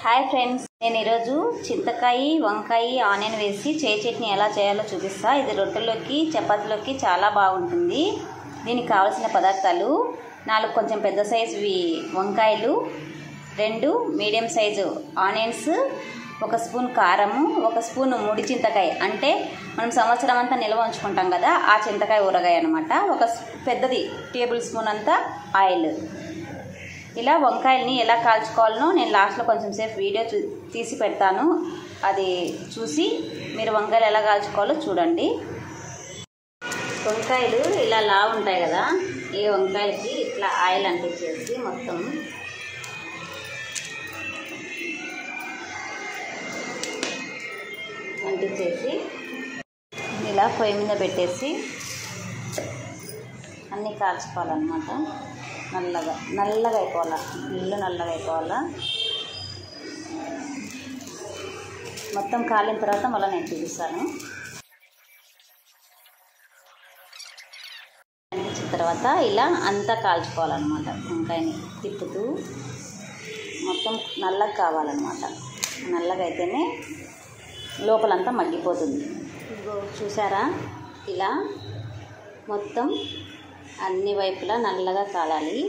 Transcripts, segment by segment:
Hi friends, నేను ఈరోజు చింతకాయ వంకాయ ఆనియన్ వేసి చట్నీ ఎలా చేయాలో చూపిస్తా. ఇది రొట్టెలోకి చపాతీలోకి చాలా బాగుంటుంది. దీనికి కావాల్సిన పదార్థాలు 4 కొంచెం పెద్ద సైజువి వంకాయలు, 2 మీడియం సైజు ఆనియన్స్, 1 స్పూన్ కారము, 1 స్పూన్ ముడి చింతకాయ, అంటే మనం సంవత్సరం అంతా నిల్వ ఉంచుకుంటాం కదా ఆ చింతకాయ ఊరగాయ అనమాట. 1 పెద్దది టేబుల్ స్పూన్ అంతా ఆయిల్. ఇలా వంకాయల్ని ఎలా కాల్చుకోవాలనో నేను లాస్ట్లో కొంచెం సేపు వీడియో తీసి పెడతాను. అది చూసి మీరు వంకాయలు ఎలా కాల్చుకోవాలో చూడండి. వంకాయలు ఇలా లావు ఉంటాయి కదా, ఈ వంకాయలకి ఇట్లా ఆయిల్ అంటించేసి మొత్తం అంటించేసి ఇలా పొయ్యి మీద పెట్టేసి అన్నీ కాల్చుకోవాలన్నమాట. నల్లగా అయిపోవాలా, ఇల్లు నల్లగా అయిపోవాలా. మొత్తం కాలిన తర్వాత మళ్ళీ నేను చూపిస్తాను. అంటించిన తర్వాత ఇలా అంతా కాల్చుకోవాలన్నమాట. వంకాయని తిప్పుతూ మొత్తం నల్లగా కావాలన్నమాట. నల్లగా అయితేనే లోపలంతా మగ్గిపోతుంది. చూసారా, ఇలా మొత్తం అన్ని వైపులా నల్లగా కాలాలి.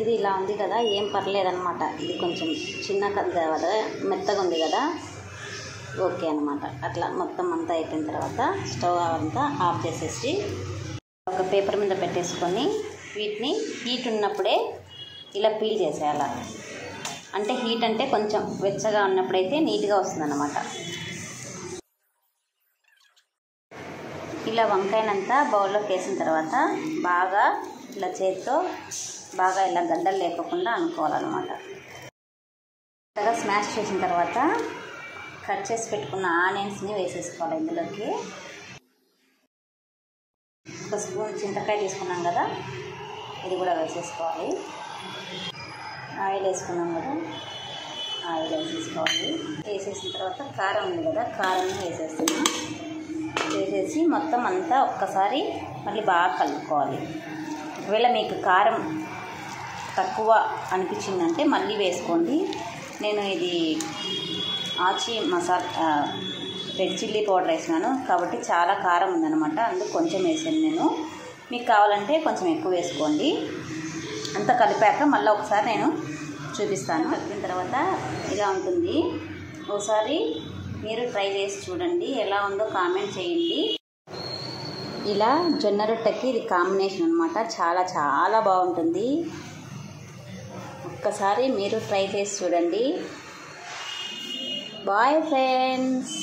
ఇది ఇలా ఉంది కదా, ఏం పర్లేదన్నమాట. ఇది కొంచెం చిన్న కదా, మెత్తగా ఉంది కదా, ఓకే అనమాట. అట్లా మొత్తం అంతా అయిపోయిన తర్వాత స్టవ్ అంతా ఆఫ్ చేసేసి ఒక పేపర్ మీద పెట్టేసుకొని వీటిని హీట్ ఉన్నప్పుడే ఇలా పీల్ చేసేయాలి. అంటే హీట్ అంటే కొంచెం వెచ్చగా ఉన్నప్పుడైతే నీట్గా వస్తుందన్నమాట. ఇలా వంకాయనంతా బౌల్లోకి వేసిన తర్వాత బాగా ఇలా చేతితో బాగా ఇలా గడ్డలు లేకుండా అనుకోవాలన్నమాట. బాగా స్మాష్ చేసిన తర్వాత కట్ చేసి పెట్టుకున్న ఆనియన్స్ని వేసేసుకోవాలి. ఇందులోకి 1 స్పూన్ చింతకాయ తీసుకున్నాం కదా, ఇది కూడా వేసేసుకోవాలి. ఆయిల్ వేసుకున్నాం కదా, ఆయిల్ వేసేసుకోవాలి. వేసేసిన తర్వాత కారం ఉంది కదా, కారం వేసేస్తున్నాం. వేసేసి మొత్తం అంతా ఒక్కసారి మళ్ళీ బాగా కలుపుకోవాలి. ఒకవేళ మీకు కారం తక్కువ అనిపించిందంటే మళ్ళీ వేసుకోండి. నేను ఇది ఆచి మసాలా రెడ్ చిల్లీ పౌడర్ వేసినాను కాబట్టి చాలా కారం ఉందన్నమాట, అందుకు కొంచెం వేసాను నేను. మీకు కావాలంటే కొంచెం ఎక్కువ వేసుకోండి. అంతా కలిపాక మళ్ళీ ఒకసారి నేను చూపిస్తాను. కలిపిన తర్వాత ఇలా ఉంటుంది. ఒకసారి మీరు ట్రై చేసి చూడండి, ఎలా ఉందో కామెంట్ చేయండి. ఇలా జొన్న రొట్టెకి ఇది కాంబినేషన్ అనమాట, చాలా చాలా బాగుంటుంది. ఒక్కసారి మీరు ట్రై చేసి చూడండి. Bye friends.